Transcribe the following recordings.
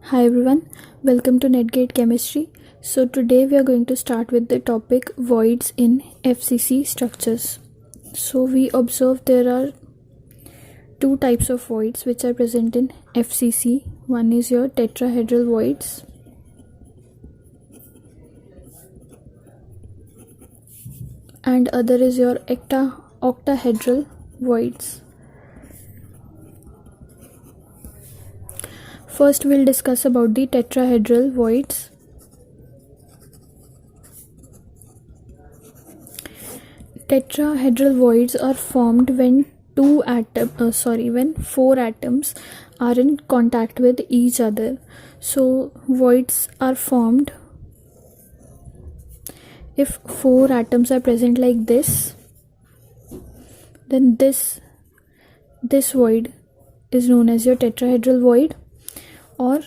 Hi everyone, welcome to Netgate Chemistry. So today we are going to start with the topic voids in FCC structures. So we observe there are two types of voids which are present in FCC. One is your tetrahedral voids and other is your octahedral voids. First we'll discuss about the tetrahedral voids. Tetrahedral voids are formed when when four atoms are in contact with each other. So voids are formed if four atoms are present like this. Then this void is known as your tetrahedral void. Or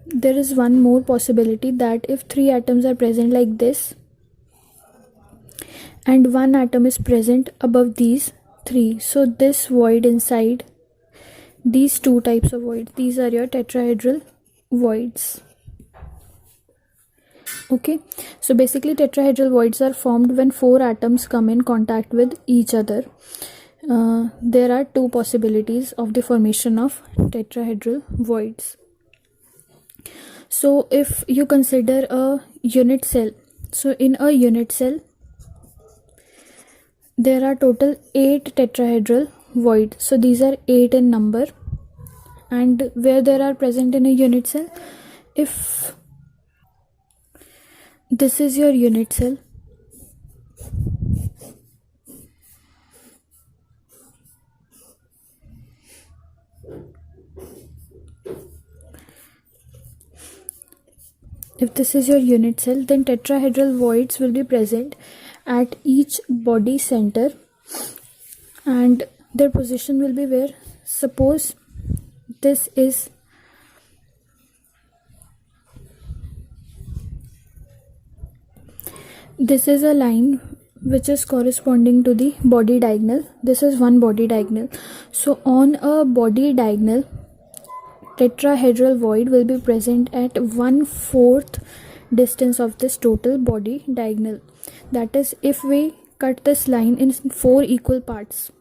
there is one more possibility, that if three atoms are present like this and one atom is present above these three, so this void inside these two types of voids, these are your tetrahedral voids. Okay, so basically tetrahedral voids are formed when four atoms come in contact with each other. There are two possibilities of the formation of tetrahedral voids. So if you consider a unit cell, so in a unit cell there are total 8 tetrahedral voids. So these are 8 in number, and where there are present in a unit cell, if this is your unit cell, then tetrahedral voids will be present at each body center, and their position will be where, suppose this is a line which is corresponding to the body diagonal. This is one body diagonal. So on a body diagonal, tetrahedral void will be present at 1/4 distance of this total body diagonal. That is, if we cut this line in 4 equal parts,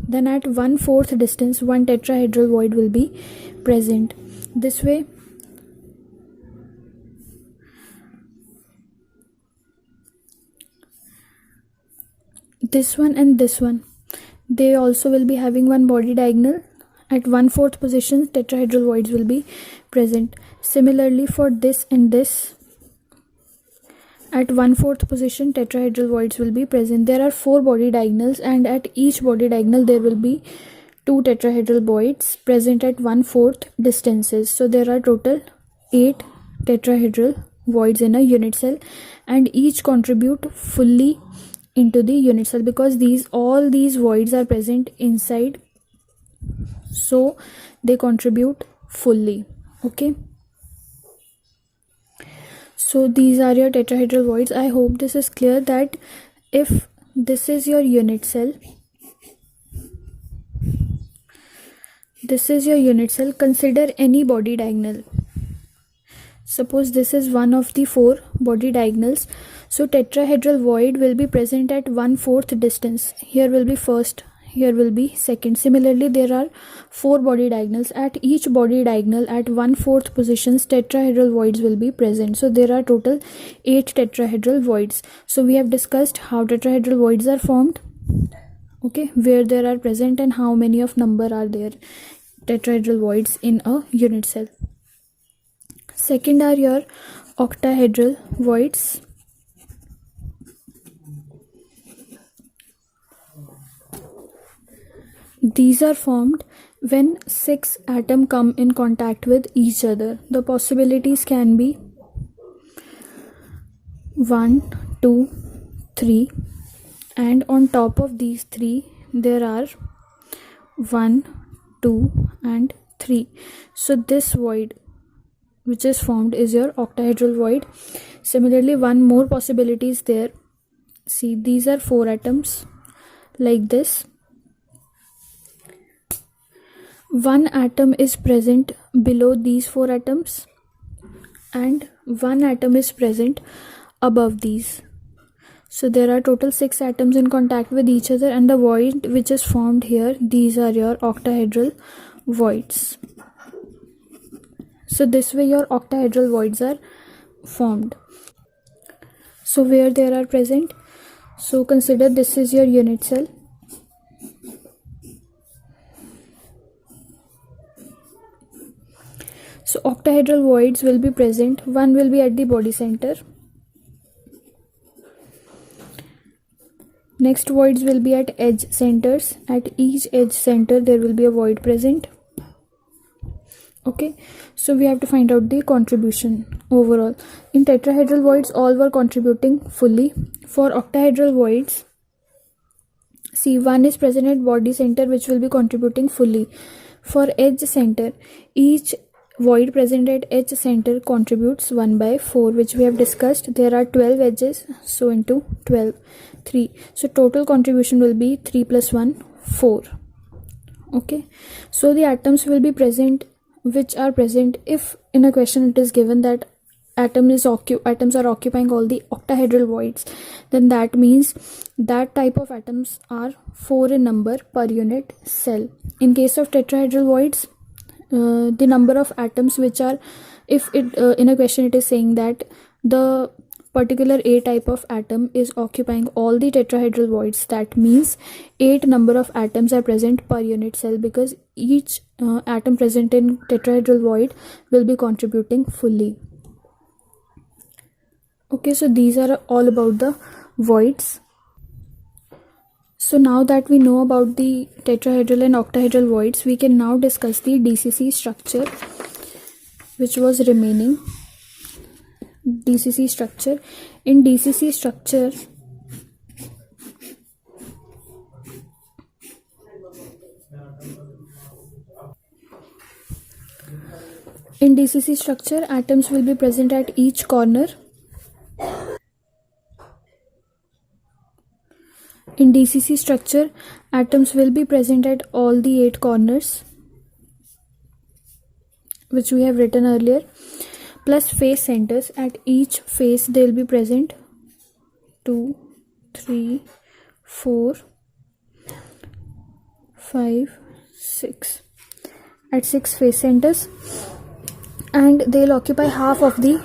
then at 1/4 distance one tetrahedral void will be present. This way this one and this one, they also will be having one body diagonal. At 1/4 position tetrahedral voids will be present. Similarly for this and this, at 1/4 position tetrahedral voids will be present. There are 4 body diagonals, and at each body diagonal there will be 2 tetrahedral voids present at 1/4 distances. So there are total 8 tetrahedral voids in a unit cell, and each contribute fully into the unit cell, because all these voids are present inside, so they contribute fully. Okay, so these are your tetrahedral voids. I hope this is clear, that if this is your unit cell, consider any body diagonal. Suppose this is one of the 4 body diagonals, so tetrahedral void will be present at 1/4 distance. Here will be first, here will be second. Similarly, there are 4 body diagonals. At each body diagonal at 1/4 positions tetrahedral voids will be present. So there are total 8 tetrahedral voids. So we have discussed how tetrahedral voids are formed, okay, where there are present and how many of number are there tetrahedral voids in a unit cell. Second are your octahedral voids. These are formed when 6 atoms come in contact with each other. The possibilities can be 1, 2, 3, and on top of these 3 there are 1, 2 and 3. So this void which is formed is your octahedral void. Similarly, one more possibility is there. See, these are 4 atoms like this. one atom is present below these 4 atoms and one atom is present above these. So there are total 6 atoms in contact with each other, and the void which is formed here, these are your octahedral voids. So this way your octahedral voids are formed. So where there are present, so consider this is your unit cell. So octahedral voids will be present. One will be at the body center. Next voids will be at edge centers. At each edge center there will be a void present. Okay, so we have to find out the contribution overall. In tetrahedral voids, all were contributing fully. For octahedral voids, see, one is present at body center which will be contributing fully. For edge center, each void present at edge center contributes 1/4, which we have discussed. There are 12 edges, so into 12, 3. So total contribution will be 3 plus 1, 4. Okay, so the atoms will be present which are present if in a question it is given that atoms are occupying all the octahedral voids, then that means that type of atoms are 4 in number per unit cell. In case of tetrahedral voids, the number of atoms which are, if it in a question it is saying that the particular A type of atom is occupying all the tetrahedral voids, that means 8 number of atoms are present per unit cell, because each atom present in tetrahedral void will be contributing fully. Okay, so these are all about the voids. So now that we know about the tetrahedral and octahedral voids, we can now discuss the DCC structure which was remaining. DCC structure. In DCC structure, atoms will be present at each corner. In DCC structure, atoms will be present at all the 8 corners, which we have written earlier, plus face centers. At each face they will be present 2, 3, 4, 5, 6. At 6 face centers, and they will occupy half of the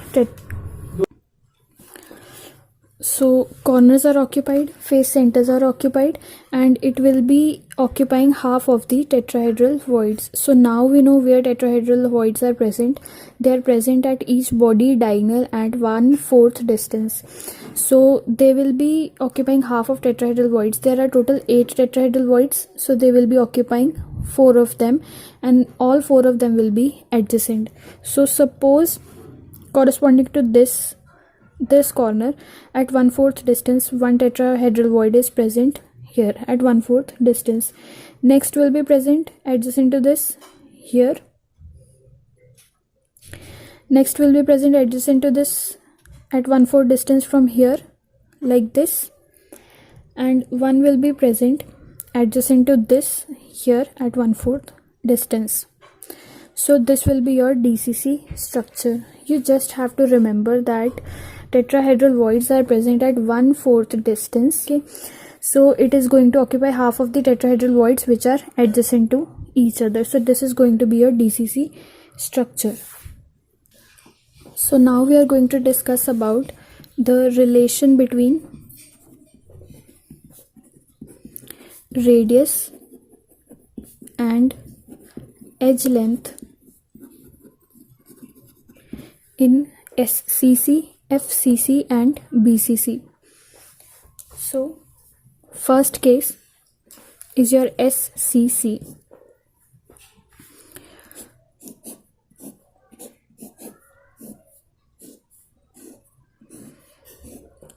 so corners are occupied, face centers are occupied, and it will be occupying half of the tetrahedral voids. So now we know where tetrahedral voids are present. They are present at each body diagonal at 1/4 distance. So they will be occupying half of tetrahedral voids. There are total 8 tetrahedral voids, so they will be occupying 4 of them, and all 4 of them will be adjacent. So suppose corresponding to this corner at 1/4 distance, one tetrahedral void is present here at 1/4 distance. Next will be present adjacent to this here. Next will be present adjacent to this at 1/4 distance from here, like this, and one will be present adjacent to this here at 1/4 distance. So this will be your DCC structure. You just have to remember that tetrahedral voids are present at 1/4 distance. Okay, so it is going to occupy half of the tetrahedral voids which are adjacent to each other. So this is going to be your DCC structure. So now we are going to discuss about the relation between radius and edge length in SCC, FCC and BCC. So first case is your SCC.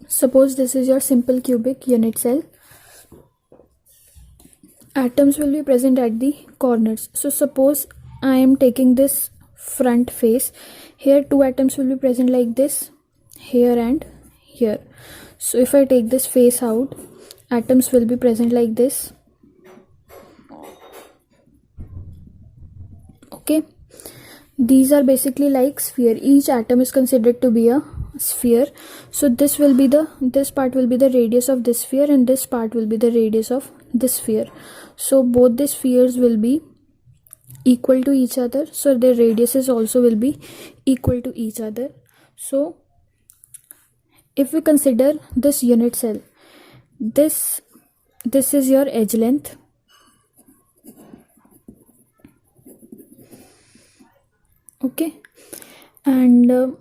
Suppose this is your simple cubic unit cell. Atoms will be present at the corners. So suppose I am taking this front face. Here 2 atoms will be present like this, here and here. So if I take this face out, atoms will be present like this. Okay, these are basically like sphere. Each atom is considered to be a sphere. So this part will be the radius of this sphere, and this part will be the radius of this sphere. So both the spheres will be equal to each other, so their radiuses also will be equal to each other. So if we consider this unit cell, this is your edge length. Okay, and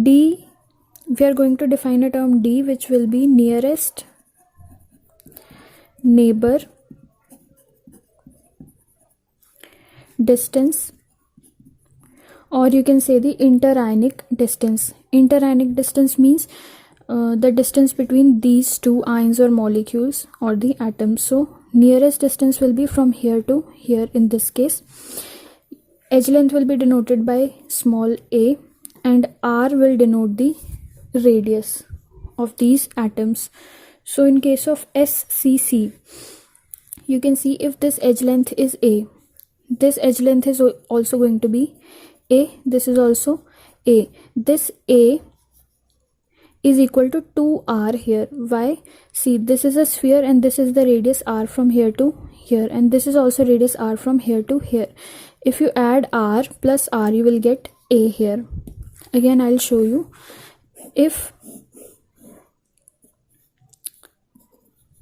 D, we are going to define a term D, which will be nearest neighbor distance, or you can say the interionic distance. Interionic distance means the distance between these two ions or molecules or the atoms. So nearest distance will be from here to here in this case. Edge length will be denoted by small a, and r will denote the radius of these atoms. So in case of SCC, you can see if this edge length is a, this edge length is also going to be a, this is also a. This a is equal to 2r here. Why? See, this is a sphere and this is the radius r from here to here, and this is also radius r from here to here. If you add r plus r, you will get a here. Again, I'll show you. If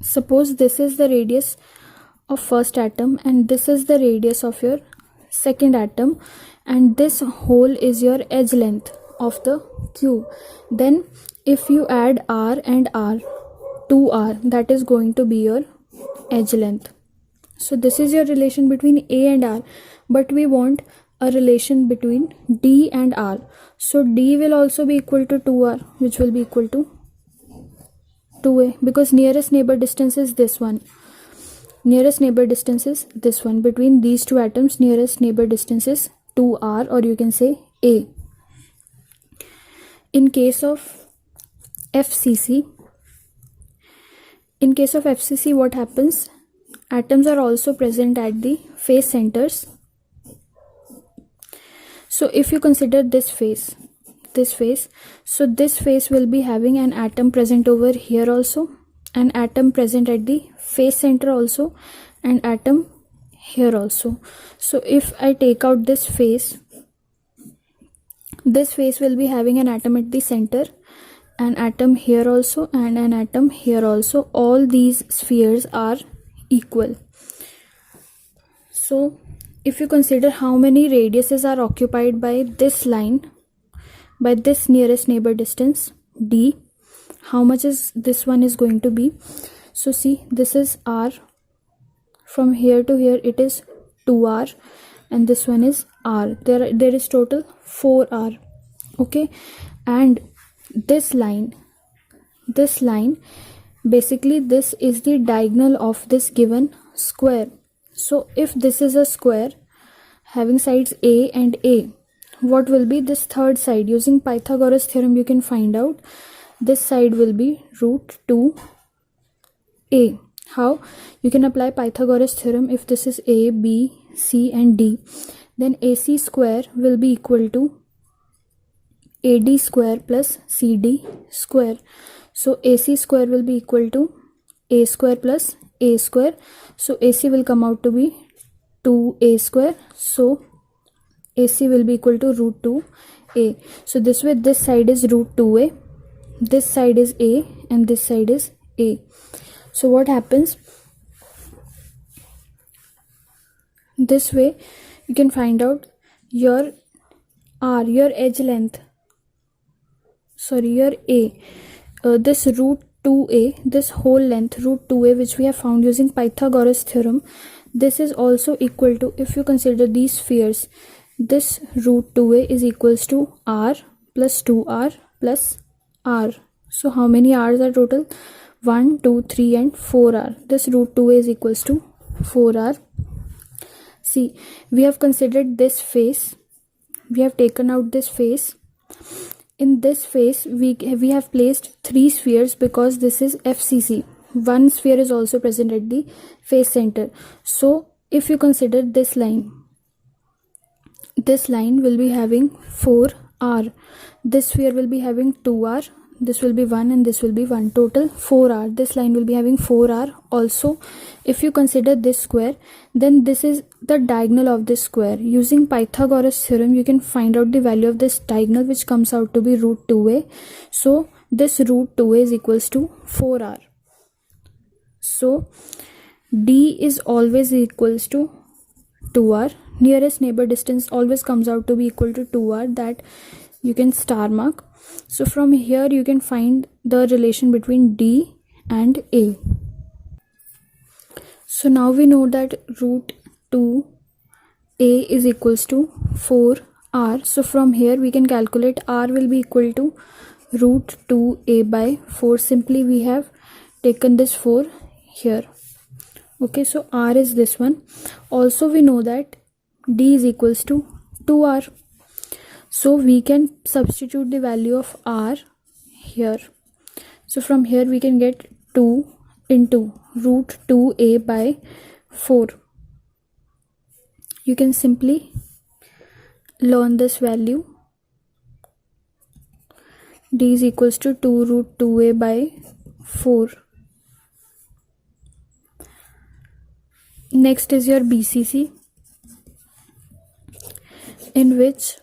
suppose this is the radius of first atom and this is the radius of your second atom, and this whole is your edge length of the cube, then if you add r and r, 2r, that is going to be your edge length. So this is your relation between a and r, but we want a relation between d and r. So d will also be equal to 2r, which will be equal to 2a, because nearest neighbor distance is this one. Nearest neighbor distance is this one. Between these two atoms, nearest neighbor distance is 2r, or you can say a. In case of FCC, what happens? Atoms are also present at the face centers. So if you consider this face, so this face will be having an atom present over here also, an atom present at the face center also, and atom here also. So if I take out this face will be having an atom at the center, an atom here also, and an atom here also. All these spheres are equal. So if you consider how many radiuses are occupied by this line, by this nearest neighbor distance d, how much is this one is going to be? So see, this is r, from here to here it is 2r, and this one is r. There is total 4r. Okay, and this line, basically this is the diagonal of this given square. So if this is a square having sides a and a, what will be this third side? Using Pythagoras theorem, you can find out this side will be root 2a. How? You can apply Pythagoras theorem. If this is a, b, c and d, then ac square will be equal to ad square plus cd square. So ac square will be equal to a square plus a square. So ac will come out to be 2a square. So ac will be equal to root 2a. So this way, this side is root 2a, this side is a, and this side is a. So what happens? This way you can find out your r, your edge length, your a, this root 2a, this whole length root 2a, which we have found using Pythagoras theorem, this is also equal to, if you consider these spheres, this root 2a is equals to r plus 2r plus r. So how many r's are total? 1, 2, 3 and 4r. This root 2a is equals to 4r. See, we have considered this face, we have taken out this face. In this face we have placed 3 spheres, because this is FCC. One sphere is also present at the face center. So if you consider this line, this line will be having 4r, this sphere will be having 2r, this will be 1 and this will be 1, total 4r. This line will be having 4r. Also, if you consider this square, then this is the diagonal of this square. Using Pythagoras theorem, you can find out the value of this diagonal, which comes out to be root 2a. So this root 2a is equals to 4r. So d is always equals to 2r. Nearest neighbor distance always comes out to be equal to 2r, that you can star mark. So from here you can find the relation between d and a. So now we know that root 2a is equals to 4r. So from here we can calculate r will be equal to root 2a by 4. Simply we have taken this 4 here. Okay, so r is this one. Also we know that d is equals to 2r. So we can substitute the value of r here. So from here we can get 2 into root 2a by 4. You can simply learn this value. D is equals to 2 root 2a by 4. Next is your BCC, in which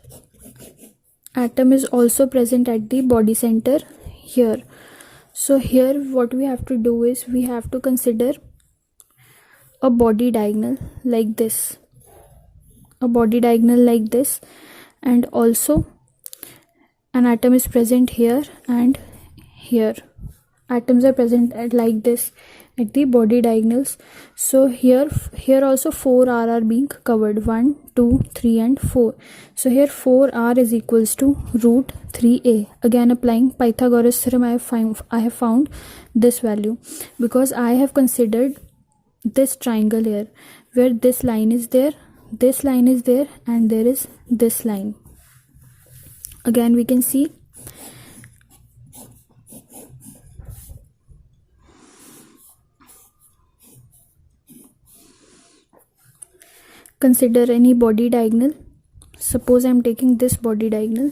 atom is also present at the body center here. So here what we have to do is we have to consider a body diagonal like this, and also an atom is present here and here. Atoms are present at like this at the body diagonals. So here also 4r are being covered, 1 2 3 and 4. So here 4r is equals to root 3a. Again applying Pythagoras theorem, I have found this value, because I have considered this triangle here where this line is there, and there is this line. Again we can see consider any body diagonal. Suppose I am taking this body diagonal.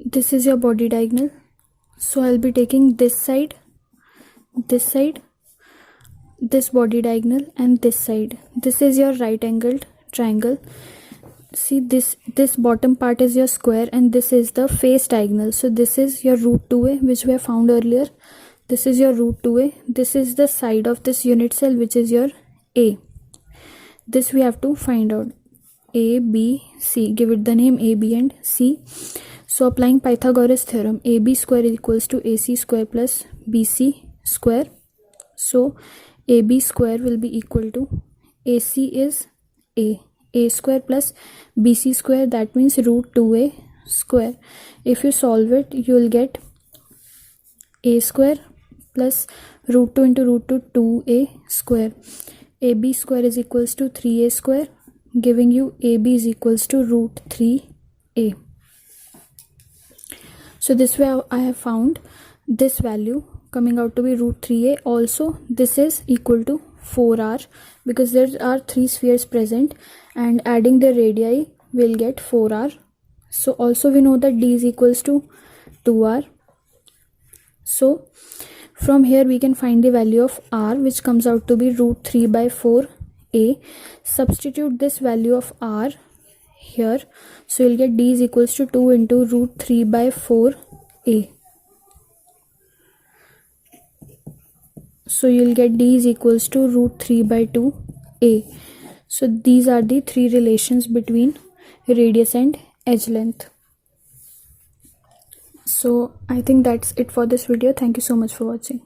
This is your body diagonal. So I'll be taking this side, this body diagonal, and this side. This is your right angled triangle. See, this bottom part is your square and this is the face diagonal. So this is your root 2a, which we have found earlier. This is your root 2a. This is the side of this unit cell, which is your a. This we have to find out. A, B, C. Give it the name A, B and C. So applying Pythagoras theorem, AB square is equals to AC square plus BC square. So AB square will be equal to AC is A square plus BC square, that means root 2a square. If you solve it, you will get a square plus root 2 into root 2, 2a square. AB square is equals to 3a square, giving you AB is equals to root 3a. So this way I have found this value coming out to be root 3a. Also this is equal to 4r, because there are 3 spheres present, and adding the radii will get 4r. So also we know that d is equals to 2r. So from here we can find the value of r, which comes out to be root 3 by 4a. Substitute this value of r here. So you'll get d is equals to 2 into root 3 by 4a. So you'll get d is equals to root 3 by 2a. So these are the 3 relations between radius and edge length. So I think that's it for this video. Thank you so much for watching.